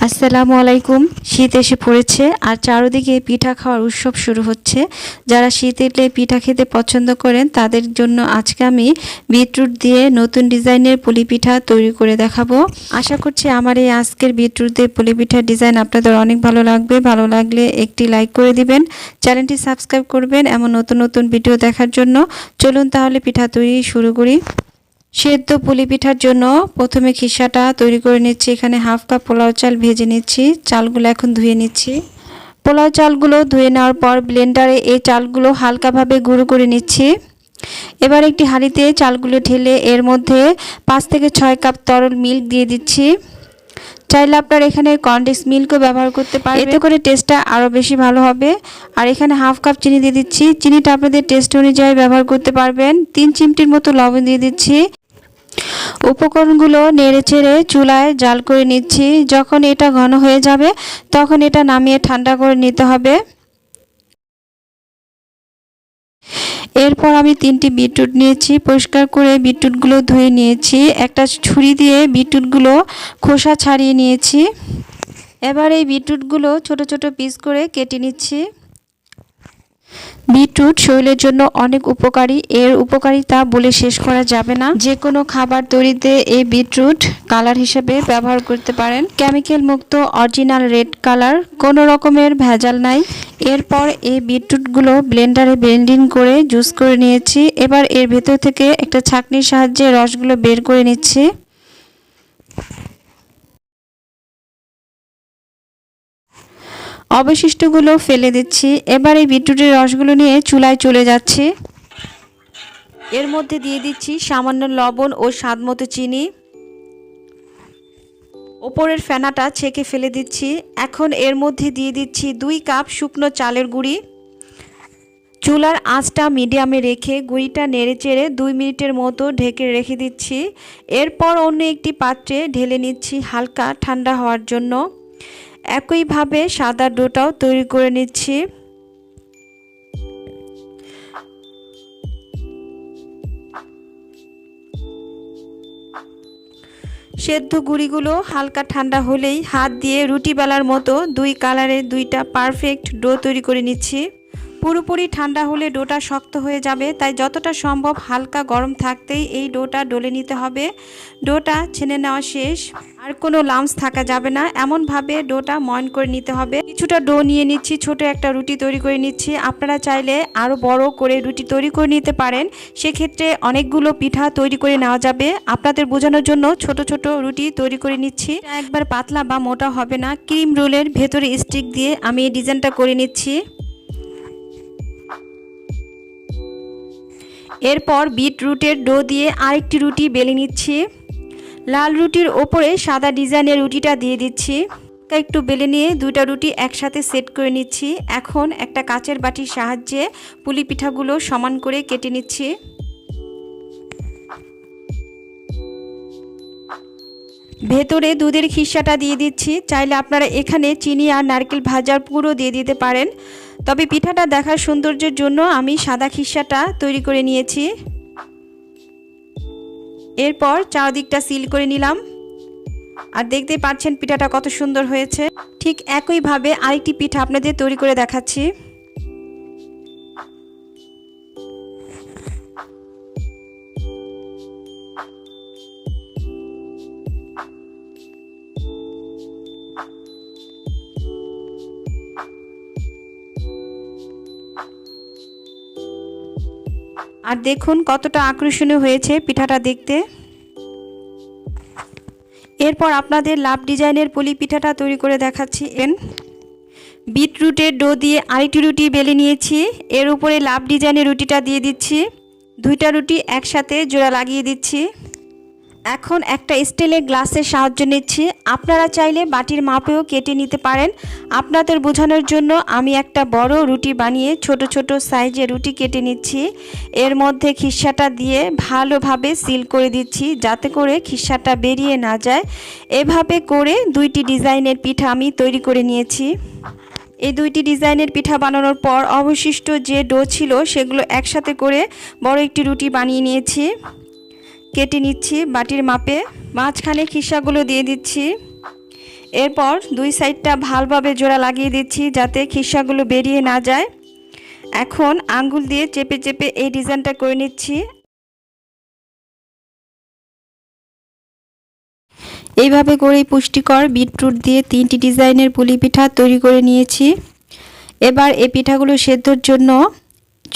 আসসালামু আলাইকুম। শীত এসে পড়েছে আর চারদিকে পিঠা খাওয়ার উৎসব শুরু হচ্ছে। যারা শীত এলে পিঠা খেতে পছন্দ করেন তাদের জন্য আজকে আমি বিটরুট দিয়ে নতুন ডিজাইনের পুলি পিঠা তৈরি করে দেখাবো। আশা করছি আমার এই আজকের বিটরুট দিয়ে পুলি পিঠার ডিজাইন আপনাদের অনেক ভালো লাগবে। ভালো লাগলে একটি লাইক করে দিবেন, চ্যানেলটি সাবস্ক্রাইব করবেন এমন নতুন নতুন ভিডিও দেখার জন্য। চলুন তাহলে পিঠা তৈরি শুরু করি। সেদ্ধ পুলি পিঠার জন্য প্রথমে খিসাটা তৈরি করে নিচ্ছি। এখানে হাফ কাপ পোলাও চাল ভেজে নিচ্ছি। চালগুলো এখন ধুয়ে নিচ্ছি। পোলাও চালগুলো ধুয়ে নেওয়ার পর ব্লেন্ডারে এই চালগুলো হালকাভাবে গুঁড়ো করে নিচ্ছি। এবার একটি হাঁড়িতে চালগুলো ঢেলে এর মধ্যে 5 থেকে 6 কাপ তরল মিল্ক দিয়ে দিচ্ছি। চাইলে আপনারা এখানে কনডেন্স মিল্কও ব্যবহার করতে পারেন, এতে করে টেস্টটা আরও বেশি ভালো হবে। আর এখানে হাফ কাপ চিনি দিয়ে দিচ্ছি। চিনিটা আপনাদের টেস্ট অনুযায়ী ব্যবহার করতে পারবেন। 3 চিমটির মতো লবণ দিয়ে দিচ্ছি। উপকরণগুলো নেড়েচেড়ে চুলায় জাল করে নিচ্ছি। যখন এটা ঘন হয়ে যাবে তখন এটা নামিয়ে ঠান্ডা করে নিতে হবে। এরপর আমি 3টি বিটরুট নিয়েছি। পরিষ্কার করে বিটরুটগুলো ধুয়ে নিয়েছি। একটা ছুরি দিয়ে বিটরুটগুলো খোসা ছাড়িয়ে নিয়েছি। এবার এই বিটরুটগুলো ছোট ছোট পিস করে কেটে নিচ্ছি। বিটরুট শরীরের জন্য অনেক উপকারী। এর উপকারিতা বলে শেষ করা যাবে না। যে কোনো খাবার তৈরিতে এই বিটরুট কালার হিসেবে ব্যবহার করতে পারেন। কেমিক্যাল মুক্ত অরিজিনাল রেড কালার, কোনো রকমের ভেজাল নাই। এরপর এই বিটরুটগুলো ব্লেন্ডারে ব্লেন্ডিং করে জুস করে নিয়েছি। এবার এর ভেতর থেকে একটা ছাঁকনির সাহায্যে রসগুলো বের করে নিচ্ছি। অবশিষ্টগুলো ফেলে দিচ্ছি। এবার এই বিটরুটের রসগুলো নিয়ে চুলায় চলে যাচ্ছি। এর মধ্যে দিয়ে দিচ্ছি সামান্য লবণ ও স্বাদমতো চিনি। ওপরের ফেনাটা ছেঁকে ফেলে দিচ্ছি। এখন এর মধ্যে দিয়ে দিচ্ছি 2 কাপ শুকনো চালের গুঁড়ি। চুলার আঁচটা মিডিয়ামে রেখে গুঁড়িটা নেড়েচেড়ে 2 মিনিটের মতো ঢেকে রেখে দিচ্ছি। এরপর অন্য একটি পাত্রে ঢেলে নিচ্ছি হালকা ঠান্ডা হওয়ার জন্য। একইভাবে সাদা ডোটাও তৈরি করে নিচ্ছি। সেদ্ধ গুঁড়িগুলো হালকা ঠান্ডা হলেই হাত দিয়ে রুটি বেলার মতো 2 কালারের 2টা পারফেক্ট ডো তৈরি করে নিচ্ছি। পুরোপুরি ঠান্ডা হলে ডোটা শক্ত হয়ে যাবে, তাই যতটা সম্ভব হালকা গরম থাকতেই এই ডোটা ডলে নিতে হবে। ডোটা ছেনে নেওয়া শেষ, আর কোনো লাম্পস থাকা যাবে না, এমনভাবে ডোটা ময়ন করে নিতে হবে। কিছুটা ডো নিয়ে নিচ্ছি, ছোট একটা রুটি তৈরি করে নিচ্ছি। আপনারা চাইলে আরও বড় করে রুটি তৈরি করে নিতে পারেন, সেক্ষেত্রে অনেকগুলো পিঠা তৈরি করে নেওয়া যাবে। আপনাদের বোঝানোর জন্য ছোট ছোট রুটি তৈরি করে নিচ্ছি। একবার পাতলা বা মোটা হবে না। ক্রিম রোলের ভেতরে স্টিক দিয়ে আমি এই ডিজাইনটা করে নিচ্ছি। এরপর বিটরুটের ডো দিয়ে আরেকটি রুটি বেলে নিচ্ছি। লাল রুটির ওপরে সাদা ডিজাইনের রুটিটা দিয়ে দিচ্ছি। একটু বেলে নিয়ে 2টা রুটি একসাথে সেট করে নিচ্ছি। এখন একটা কাচের বাটির সাহায্যে পুলি পিঠাগুলো সমান করে কেটে নিচ্ছি। ভেতরে দুধের খিসাটা দিয়ে দিচ্ছি। চাইলে আপনারা এখানে চিনি আর নারকেল ভাজার পুরো দিয়ে দিতে পারেন, তবে পিঠাটা দেখার সৌন্দর্যের জন্য আমি সাদা খিসাটা তৈরি করে নিয়েছি। এরপর চারদিকটা সিল করে নিলাম। আর দেখতে পাচ্ছেন পিঠাটা কত সুন্দর হয়েছে। ঠিক একইভাবে আরেকটি পিঠা আপনাদের তৈরি করে দেখাচ্ছি। আর দেখুন কতটা আকর্ষণীয় হয়েছে পিঠাটা দেখতে। এরপর আপনাদের লাভ ডিজাইনের পুলি পিঠাটা তৈরি করে দেখাচ্ছি। বিটরুটের ডো দিয়ে আরেকটি রুটি বেলে নিয়েছি। এর উপরে লাভ ডিজাইনের রুটিটা দিয়ে দিচ্ছি। 2টা রুটি একসাথে জোড়া লাগিয়ে দিচ্ছি। এখন একটা স্টিলের গ্লাসের সাহায্য নিচ্ছি। আপনারা চাইলে বাটির মাপেও কেটে নিতে পারেন। আপনাদের বোঝানোর জন্য আমি একটা বড় রুটি বানিয়ে ছোট ছোট সাইজে রুটি কেটে নিচ্ছি। এর মধ্যে খিসাটা দিয়ে ভালোভাবে সিল করে দিচ্ছি, যাতে করে খিসাটা বেরিয়ে না যায়। এভাবে করে 2টি ডিজাইনের পিঠা আমি তৈরি করে নিয়েছি। এই 2টি ডিজাইনের পিঠা বানানোর পর অবশিষ্ট যে ডো ছিল সেগুলো একসাথে করে বড় একটি রুটি বানিয়ে নিয়েছি। কেটে নিচ্ছি বাটির মাপে। মাঝখানে খিসাগুলো দিয়ে দিচ্ছি। এরপর দুই সাইডটা ভালোভাবে জোড়া লাগিয়ে দিচ্ছি যাতে খিসাগুলো বেরিয়ে না যায়। এখন আঙ্গুল দিয়ে চেপে চেপে এই ডিজাইনটা করে নিচ্ছি। এইভাবে করে পুষ্টিকর বিটরুট দিয়ে 3টি ডিজাইনের পুলি পিঠা তৈরি করে নিয়েছি। এবার এই পিঠাগুলো সেদ্ধর জন্য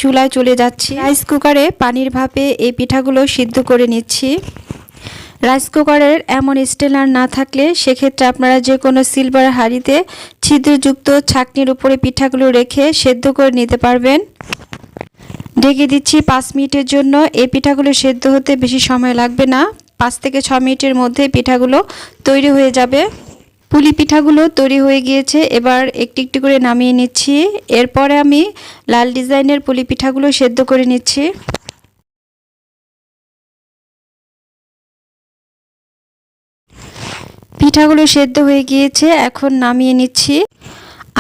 চুলায় চলে যাচ্ছি। রাইস কুকারে পানির ভাপে এই পিঠাগুলো সিদ্ধ করে নিচ্ছি। রাইস কুকারের এমন স্টেনার না থাকলে সেক্ষেত্রে আপনারা যে কোনো সিলভার হাঁড়িতে ছিদ্রযুক্ত ছাঁকনির উপরে পিঠাগুলো রেখে সেদ্ধ করে নিতে পারবেন। ঢেকে দিচ্ছি 5 মিনিটের জন্য। এই পিঠাগুলো সেদ্ধ হতে বেশি সময় লাগবে না, 5 থেকে 6 মিনিটের মধ্যে পিঠাগুলো তৈরি হয়ে যাবে। পুলি পিঠাগুলো তৈরি হয়ে গিয়েছে, এবার একটি একটি করে নামিয়ে নিচ্ছি। এরপরে আমি লাল ডিজাইনের পুলি পিঠাগুলো সেদ্ধ করে নিচ্ছি। পিঠাগুলো সেদ্ধ হয়ে গিয়েছে, এখন নামিয়ে নিচ্ছি।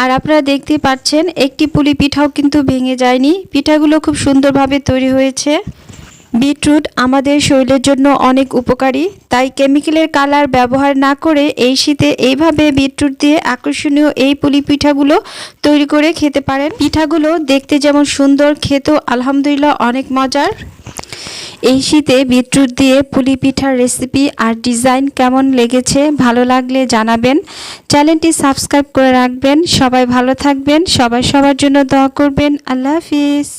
আর আপনারা দেখতে পাচ্ছেন একটি পুলি পিঠাও কিন্তু ভেঙে যায়নি, পিঠাগুলো খুব সুন্দরভাবে তৈরি হয়েছে। বিটরুট আমাদের শরীরের জন্য অনেক উপকারী, তাই কেমিক্যালের কালার ব্যবহার না করে এই শীতে এইভাবে বিটরুট দিয়ে আকর্ষণীয় এই পুলি পিঠাগুলো তৈরি করে খেতে পারেন। পিঠাগুলো দেখতে যেমন সুন্দর, খেতেও আলহামদুলিল্লাহ অনেক মজার। এই শীতে বিটরুট দিয়ে পুলি পিঠার রেসিপি আর ডিজাইন কেমন লেগেছে ভালো লাগলে জানাবেন। চ্যানেলটি সাবস্ক্রাইব করে রাখবেন। সবাই ভালো থাকবেন, সবাই সবার জন্য দোয়া করবেন। আল্লাহ হাফিজ।